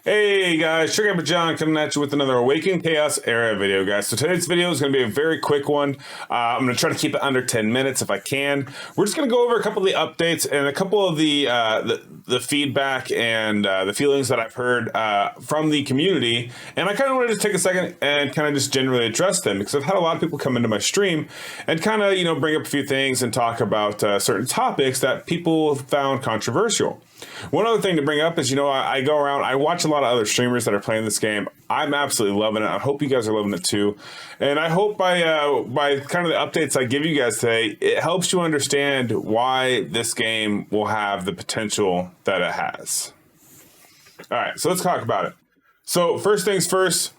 Hey guys, Sugar John coming at you with another Awaken Chaos Era video, guys. So today's video is going to be a very quick one. I'm going to try to keep it under 10 minutes if I can. We're just going to go over a couple of the updates and a couple of the feedback and the feelings that I've heard from the community. And I kind of wanted to take a second and kind of just generally address them because I've had a lot of people come into my stream and kind of, bring up a few things and talk about certain topics that people found controversial. One other thing to bring up is, I go around, I watch a lot of other streamers that are playing this game. I'm absolutely loving it. I hope you guys are loving it too. And I hope by kind of the updates I give you guys today, it helps you understand why this game will have the potential that it has. All right, so let's talk about it. So first things first,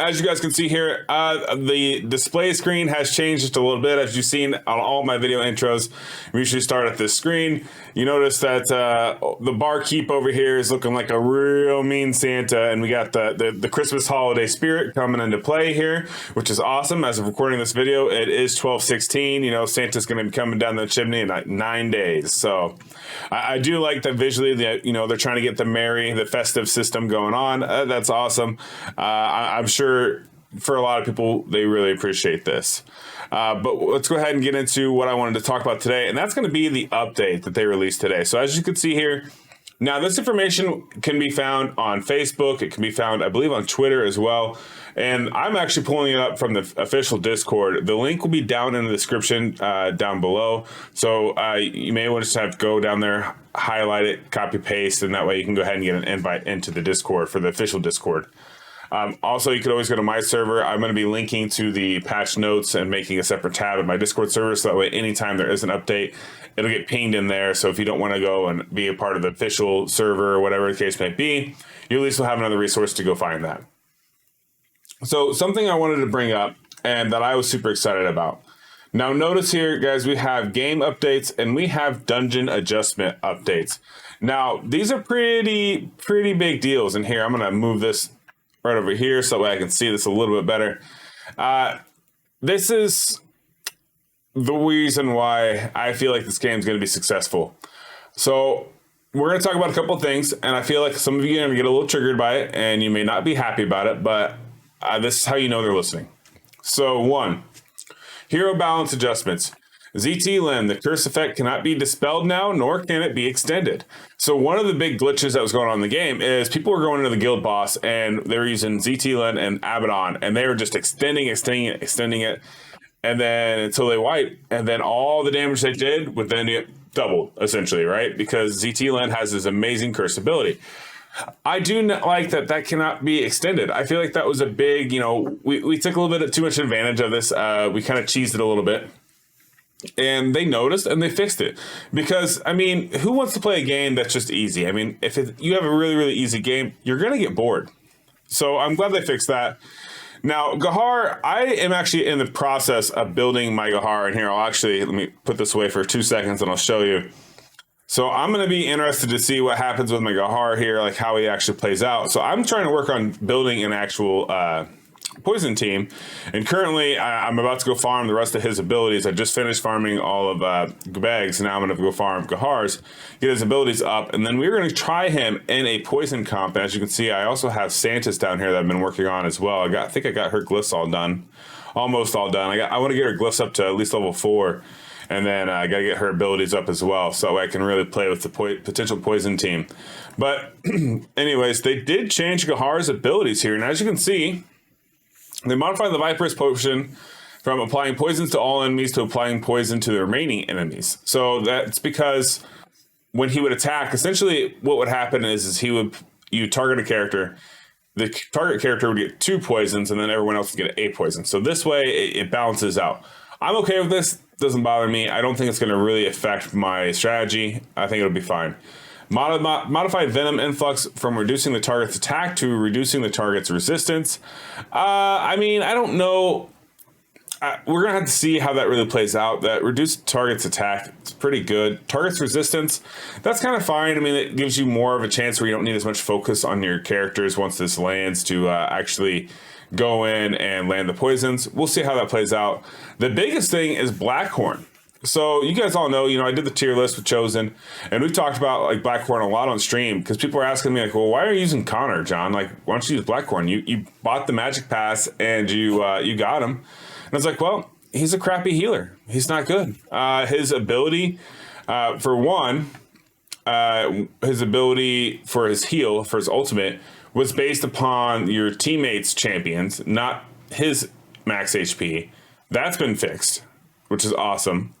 as you guys can see here, the display screen has changed just a little bit. As you've seen on all my video intros, we usually start at this screen. You notice that the barkeep over here is looking like a real mean Santa, and we got the Christmas holiday spirit coming into play here, which is awesome. As of recording this video, it is 12/16. Santa's going to be coming down the chimney in like 9 days. So I do like that visually. They're trying to get the festive system going on. That's awesome. I'm sure for a lot of people, they really appreciate this. But let's go ahead and get into what I wanted to talk about today, and that's going to be the update that they released today. So as you can see here, now this information can be found on Facebook. It can be found, I believe, on Twitter as well. And I'm actually pulling it up from the official Discord. The link will be down in the description down below. So you may want to just have to go down there, highlight it, copy, paste, and that way you can go ahead and get an invite into the Discord for the official Discord. Also, you could always go to my server. I'm going to be linking to the patch notes and making a separate tab in my Discord server. So that way, anytime there is an update, it'll get pinged in there. So if you don't want to go and be a part of the official server or whatever the case may be, you at least will have another resource to go find that. So something I wanted to bring up and that I was super excited about. Now notice here, guys, we have game updates and we have dungeon adjustment updates. Now, these are pretty big deals in here. I'm going to move this right over here so that way I can see this a little bit better. This is the reason why I feel like this game is going to be successful. So we're going to talk about a couple of things, and I feel like some of you are going to get a little triggered by it, and you may not be happy about it, but this is how you know they're listening. So 1, hero balance adjustments. Ztlin, the curse effect cannot be dispelled now, nor can it be extended. So one of the big glitches that was going on in the game is people were going into the guild boss and they were using Ztlin and Abaddon, and they were just extending it, and then until they wipe, and then all the damage they did would then get doubled, essentially, right? Because Ztlin has this amazing curse ability. I do not like that cannot be extended. I feel like that was a big, we took a little bit too much advantage of this. We kind of cheesed it a little bit. And they noticed and they fixed it because, who wants to play a game that's just easy? If you have a really, really easy game, you're going to get bored. So I'm glad they fixed that. Now, Ghajar, I am actually in the process of building my Ghajar in here. Let me put this away for 2 seconds and I'll show you. So I'm going to be interested to see what happens with my Ghajar here, like how he actually plays out. So I'm trying to work on building an actual poison team, and currently I'm about to go farm the rest of his abilities. I just finished farming all of Gbeg's, and now I'm going to go farm Ghajar's, get his abilities up, and then we're going to try him in a poison comp. And as you can see, I also have Santa's down here that I've been working on as well. I think I got her glyphs all done, almost all done. I want to get her glyphs up to at least level 4, and then I got to get her abilities up as well, so I can really play with the potential poison team. But anyways, they did change Ghajar's abilities here, and as you can see, they modified the Viper's potion from applying poisons to all enemies to applying poison to the remaining enemies. So that's because when he would attack, essentially what would happen is you target a character, the target character would get 2 poisons, and then everyone else would get a poison. So this way it balances out. I'm okay with this. Doesn't bother me. I don't think it's going to really affect my strategy. I think it'll be fine. Modified venom influx from reducing the target's attack to reducing the target's resistance. I don't know. We're going to have to see how that really plays out. That reduced target's attack, it's pretty good. Target's resistance, that's kind of fine. It gives you more of a chance where you don't need as much focus on your characters once this lands to actually go in and land the poisons. We'll see how that plays out. The biggest thing is Blackhorn. So you guys all know, I did the tier list with Chosen, and we've talked about like Blackhorn a lot on stream because people are asking me like, well, why are you using Connor, John? Like, why don't you use Blackhorn? You bought the Magic Pass and you got him. And I was like, well, he's a crappy healer. He's not good. His ability, for one, his ability for his heal, for his ultimate, was based upon your teammates' champions, not his max HP. That's been fixed, which is awesome.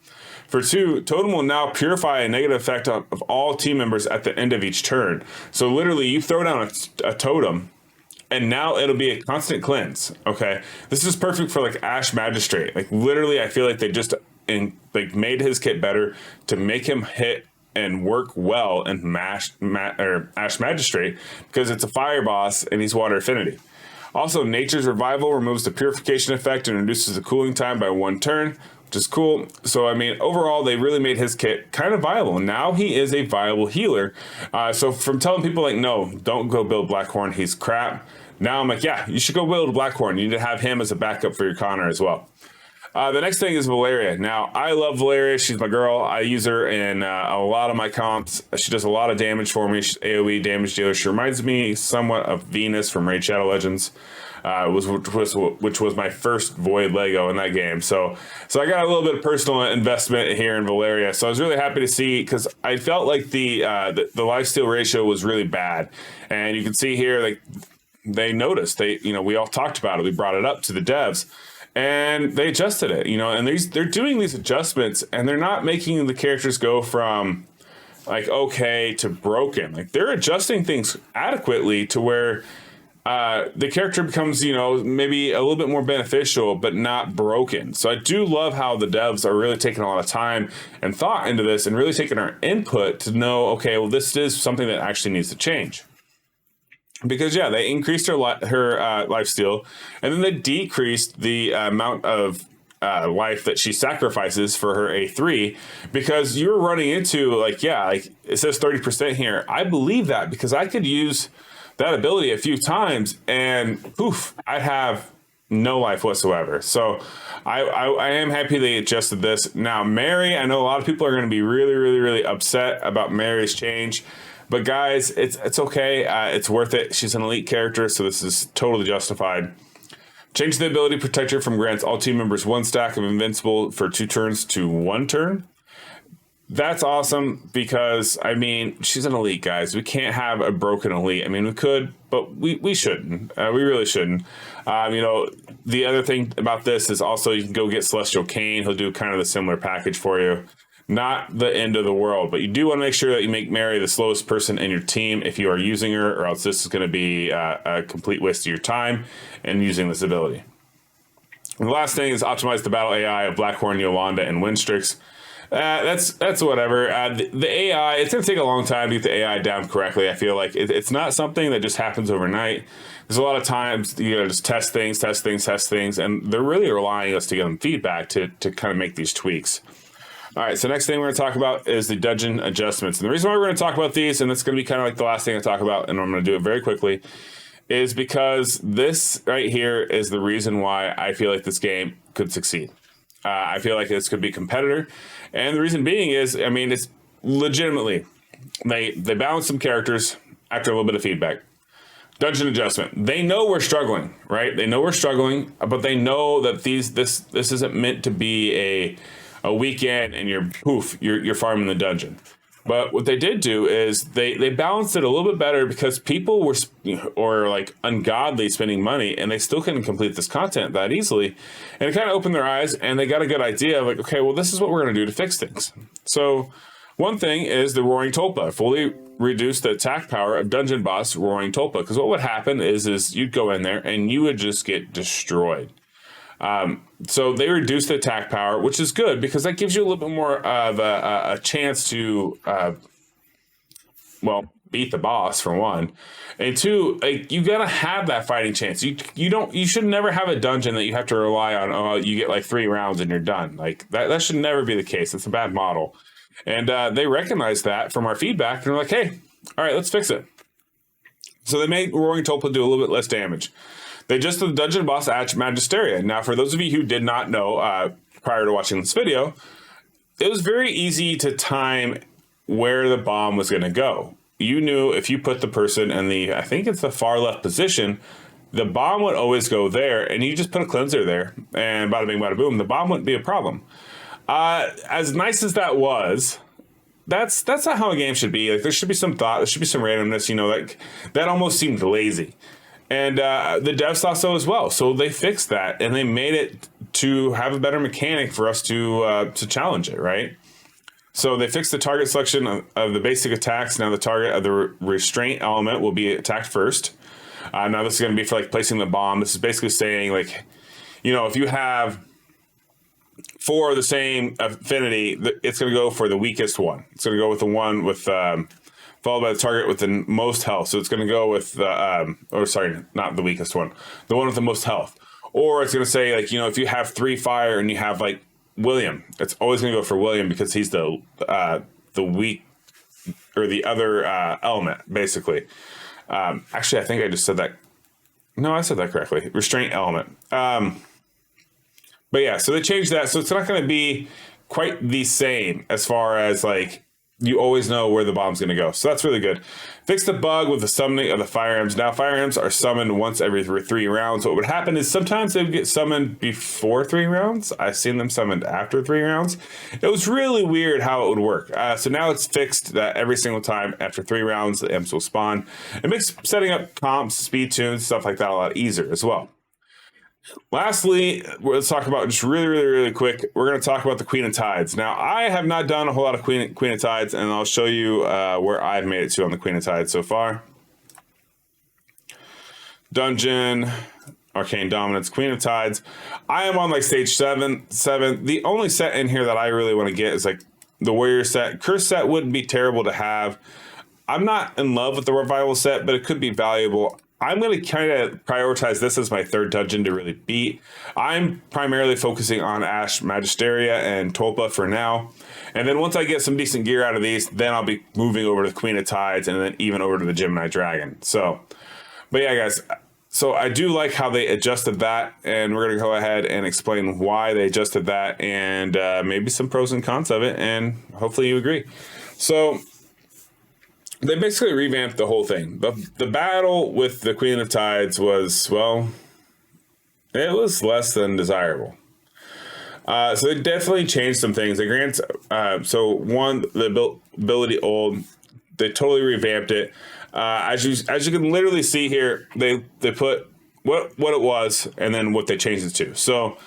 For two, Totem will now purify a negative effect of all team members at the end of each turn. So literally, you throw down a Totem, and now it'll be a constant cleanse. Okay, this is perfect for like Ash Magistrate. Like literally, I feel like they just made his kit better to make him hit and work well in Ash Magistrate because it's a fire boss and he's water affinity. Also, Nature's Revival removes the purification effect and reduces the cooling time by 1 turn, which is cool. So, I mean, overall, they really made his kit kind of viable. Now he is a viable healer. So from telling people like, no, don't go build Blackhorn, he's crap. Now I'm like, yeah, you should go build Blackhorn. You need to have him as a backup for your Connor as well. The next thing is Valeria. Now, I love Valeria. She's my girl. I use her in a lot of my comps. She does a lot of damage for me. She's AoE damage dealer. She reminds me somewhat of Venus from Raid Shadow Legends, which was my first Void Lego in that game. So I got a little bit of personal investment here in Valeria. So I was really happy to see, because I felt like the lifesteal ratio was really bad. And you can see here, like, they noticed. We all talked about it. We brought it up to the devs. And they adjusted it, and they're doing these adjustments, and they're not making the characters go from like okay to broken. Like they're adjusting things adequately to where the character becomes, maybe a little bit more beneficial, but not broken. So I do love how the devs are really taking a lot of time and thought into this and really taking our input to know, okay, well, this is something that actually needs to change. Because, yeah, they increased her lifesteal, and then they decreased the amount of life that she sacrifices for her A3, because you're running into, like it says 30% here. I believe that because I could use that ability a few times, and poof, I'd have no life whatsoever. So I am happy they adjusted this. Now, Mary, I know a lot of people are going to be really, really, really upset about Mary's change. But guys, it's okay. It's worth it. She's an elite character, so this is totally justified. Change the ability protector from grants all team members 1 stack of invincible for 2 turns to 1 turn. That's awesome because, I mean, she's an elite, guys. We can't have a broken elite. I mean, we could, but we shouldn't. We really shouldn't. The other thing about this is also you can go get Celestial Cane. He'll do kind of the similar package for you. Not the end of the world, but you do want to make sure that you make Mary the slowest person in your team if you are using her, or else this is going to be a complete waste of your time and using this ability. And the last thing is optimize the battle AI of Blackhorn, Yolanda, and Winstrix. That's whatever. The AI, it's going to take a long time to get the AI down correctly. I feel like it's not something that just happens overnight. There's a lot of times you got to just test things, and they're really relying on us to give them feedback to kind of make these tweaks. All right, so next thing we're going to talk about is the dungeon adjustments. And the reason why we're going to talk about these, and it's going to be kind of like the last thing I talk about, and I'm going to do it very quickly, is because this right here is the reason why I feel like this game could succeed. I feel like this could be a competitor. And the reason being is, I mean, it's legitimately, they balance some characters after a little bit of feedback. Dungeon adjustment. They know we're struggling, right? They know we're struggling, but they know that this isn't meant to be a weekend and you're farming the dungeon. But what they did do is they balanced it a little bit better because people were like ungodly spending money and they still couldn't complete this content that easily. And it kind of opened their eyes and they got a good idea of like, okay, well, this is what we're going to do to fix things. So one thing is the Roaring Tulpa. Fully reduce the attack power of dungeon boss Roaring Tulpa. Because what would happen is you'd go in there and you would just get destroyed. So they reduce the attack power, which is good because that gives you a little bit more of a chance to, beat the boss for one, and two, like you gotta have that fighting chance. You should never have a dungeon that you have to rely on. Oh, you get like 3 rounds and you're done. Like that should never be the case. It's a bad model, and they recognize that from our feedback. And they're like, hey, all right, let's fix it. So they made Roaring Tulpa do a little bit less damage. They adjusted the dungeon boss at Magisteria. Now, for those of you who did not know prior to watching this video, it was very easy to time where the bomb was going to go. You knew if you put the person in the, I think it's the far left position, the bomb would always go there, and you just put a cleanser there, and bada bing, bada boom, the bomb wouldn't be a problem. As nice as that was, that's not how a game should be. Like, there should be some thought, there should be some randomness. You know, like that almost seemed lazy, and the devs thought so as well. So they fixed that, and they made it to have a better mechanic for us to challenge it, right? So they fixed the target selection of the basic attacks. Now the target of the restraint element will be attacked first. Now this is going to be for like placing the bomb. This is basically saying, like, you know, if you have 4 of the same affinity, it's going to go for the weakest one. It's going to go with the one with followed by the target with the most health. So it's going to go with or sorry, not the weakest one, the one with the most health. Or it's going to say, like, you know, if you have 3 fire and you have like William, it's always going to go for William because he's the weak or the other element, basically. Actually, I think I just said that. No, I said that correctly. Restraint element. But yeah, so they changed that. So it's not going to be quite the same as far as like you always know where the bomb's going to go. So that's really good. Fix the bug with the summoning of the fire emblems. Now, fire emblems are summoned once every 3 rounds. What would happen is sometimes they would get summoned before 3 rounds. I've seen them summoned after 3 rounds. It was really weird how it would work. So now it's fixed that every single time after 3 rounds, the imps will spawn. It makes setting up comps, speed tunes, stuff like that a lot easier as well. Lastly, let's talk about just really quick. We're going to talk about the Queen of Tides. Now, I have not done a whole lot of Queen of Tides, and I'll show you where I've made it to on the Queen of Tides so far. Dungeon, Arcane Dominance, Queen of Tides. I am on like stage 7. The only set in here that I really want to get is like the Warrior set. Curse set wouldn't be terrible to have. I'm not in love with the Revival set, but it could be valuable. I'm going to kind of prioritize this as my 3rd dungeon to really beat. I'm primarily focusing on Ash Magisteria and Tulpa for now. And then once I get some decent gear out of these, then I'll be moving over to the Queen of Tides and then even over to the Gemini Dragon. So, but yeah, guys. So I do like how they adjusted that, and we're going to go ahead and explain why they adjusted that and maybe some pros and cons of it, and hopefully you agree. So they basically revamped the whole thing. The battle with the Queen of Tides was, well, it was less than desirable. So they definitely changed some things. They grant so one, the ability old, they totally revamped it. As you can literally see here, they put what it was and then what they changed it to. So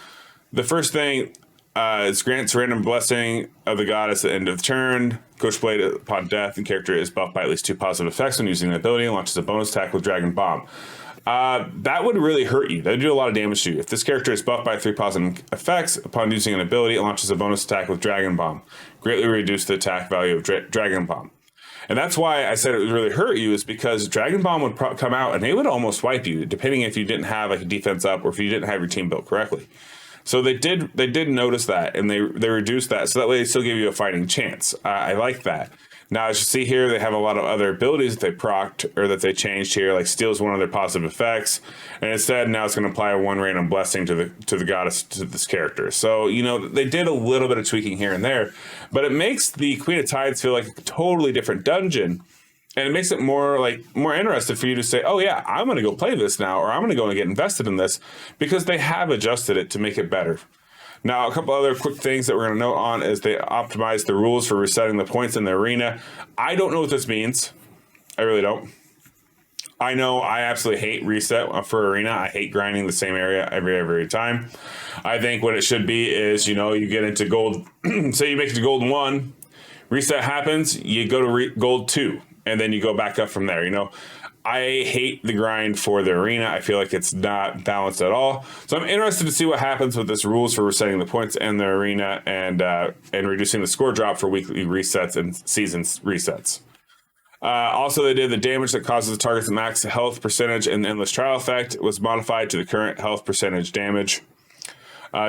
the first thing is grants random blessing of the goddess at the end of the turn. Coach Blade upon death and character is buffed by at least 2 positive effects when using the ability and launches a bonus attack with Dragon Bomb. That would really hurt you. That would do a lot of damage to you. If this character is buffed by 3 positive effects upon using an ability, it launches a bonus attack with Dragon Bomb. Greatly reduce the attack value of Dragon Bomb. And that's why I said it would really hurt you, is because Dragon Bomb would come out and they would almost wipe you, depending if you didn't have like a defense up or if you didn't have your team built correctly. So they did notice that, and they reduced that, so that way they still give you a fighting chance. I like that. Now, as you see here, they have a lot of other abilities that they procced or that they changed here, like steals one of their positive effects, and instead now it's going to apply 1 random blessing to the goddess, to this character. So, you know, they did a little bit of tweaking here and there, but it makes the Queen of Tides feel like a totally different dungeon. And it makes it more interested for you to say, oh yeah, I'm going to go play this now, or I'm going to go and get invested in this, because they have adjusted it to make it better. Now, a couple other quick things that we're going to note on is they optimized the rules for resetting the points in the arena. I don't know what this means. I really don't. I know I absolutely hate reset for arena. I hate grinding the same area every time. I think what it should be is, you know, you get into gold, say you make it to gold 1, reset happens, you go to gold 2. And then you go back up from there. You know, I hate the grind for the arena. I feel like it's not balanced at all. So I'm interested to see what happens with this rules for resetting the points in the arena and reducing the score drop for weekly resets and seasons resets. Also, they did the damage that causes the target's max health percentage and endless trial effect was modified to the current health percentage damage.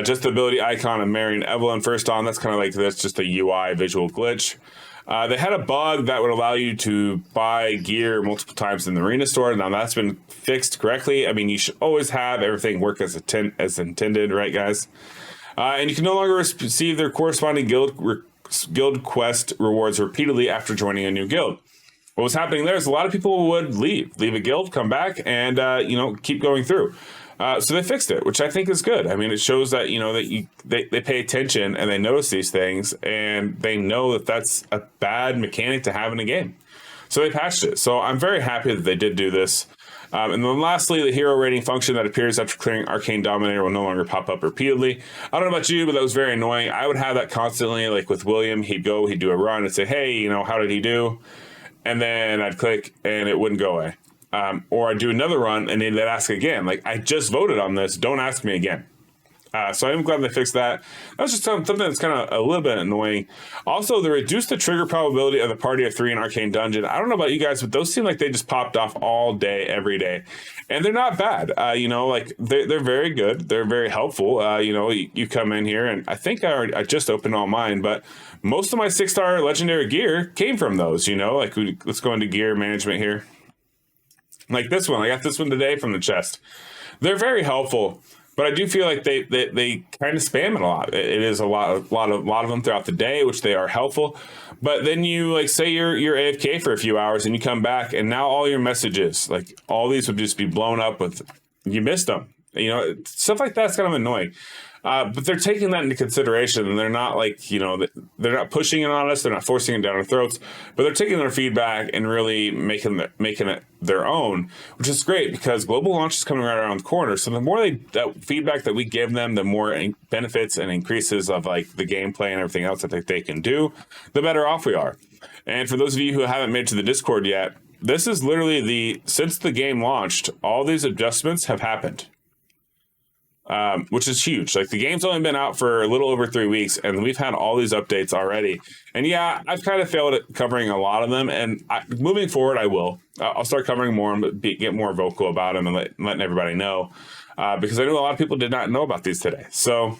Just the ability icon of Mary and Evelyn first on. That's kind of like that's just a UI visual glitch. They had a bug that would allow you to buy gear multiple times in the arena store. Now that's been fixed correctly. I mean, you should always have everything work as intended, right, guys? And you can no longer receive their corresponding guild quest rewards repeatedly after joining a new guild. What was happening there is a lot of people would leave a guild, come back, and keep going through. So they fixed it, which I think is good. I mean, it shows that they pay attention and they notice these things, and they know that that's a bad mechanic to have in a game. So they patched it. So I'm very happy that they did do this. And then lastly, the hero rating function that appears after clearing Arcane Dominator will no longer pop up repeatedly. I don't know about you, but that was very annoying. I would have that constantly, like with William. He'd do a run and say, hey, how did he do? And then I'd click and it wouldn't go away. Or I'd do another run and then they'd ask again. Like, I just voted on this. Don't ask me again. So I'm glad they fixed that. That's just something that's kind of a little bit annoying. Also, they reduced the trigger probability of the party of 3 in Arcane Dungeon. I don't know about you guys, but those seem like they just popped off all day, every day. And they're not bad. They're very good. They're very helpful. You come in here, and I think I just opened all mine, but most of my 6-star legendary gear came from those, let's go into gear management here. Like this one. I got this one today from the chest. They're very helpful. But I do feel like they kind of spam it a lot. It is a lot of them throughout the day, which they are helpful. But then you say you're AFK for a few hours and you come back, and now all your messages, like all these would just be blown up with you missed them. Stuff like that's kind of annoying. But they're taking that into consideration, and they're not they're not pushing it on us. They're not forcing it down our throats, but they're taking their feedback and really making it their own, which is great because global launch is coming right around the corner. So the more that feedback that we give them, the more benefits and increases of the gameplay and everything else that they can do, the better off we are. And for those of you who haven't made it to the Discord yet, this is literally since the game launched, all these adjustments have happened. Which is huge. Like, the game's only been out for a little over 3 weeks, and we've had all these updates already. And yeah, I've kind of failed at covering a lot of them, and moving forward, I will. I'll start covering more and get more vocal about them and letting everybody know, because I know a lot of people did not know about these today. So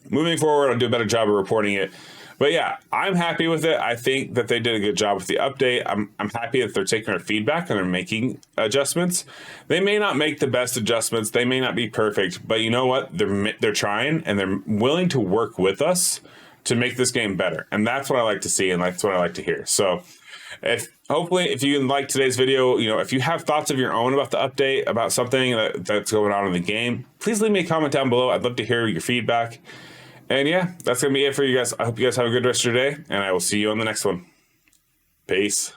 moving forward, I'll do a better job of reporting it. But yeah, I'm happy with it. I think that they did a good job with the update. I'm happy that they're taking our feedback and they're making adjustments. They may not make the best adjustments. They may not be perfect, but you know what? They're trying, and they're willing to work with us to make this game better. And that's what I like to see, and that's what I like to hear. So hopefully if you like today's video, if you have thoughts of your own about the update, about something that's going on in the game, please leave me a comment down below. I'd love to hear your feedback. And yeah, that's going to be it for you guys. I hope you guys have a good rest of your day, and I will see you on the next one. Peace.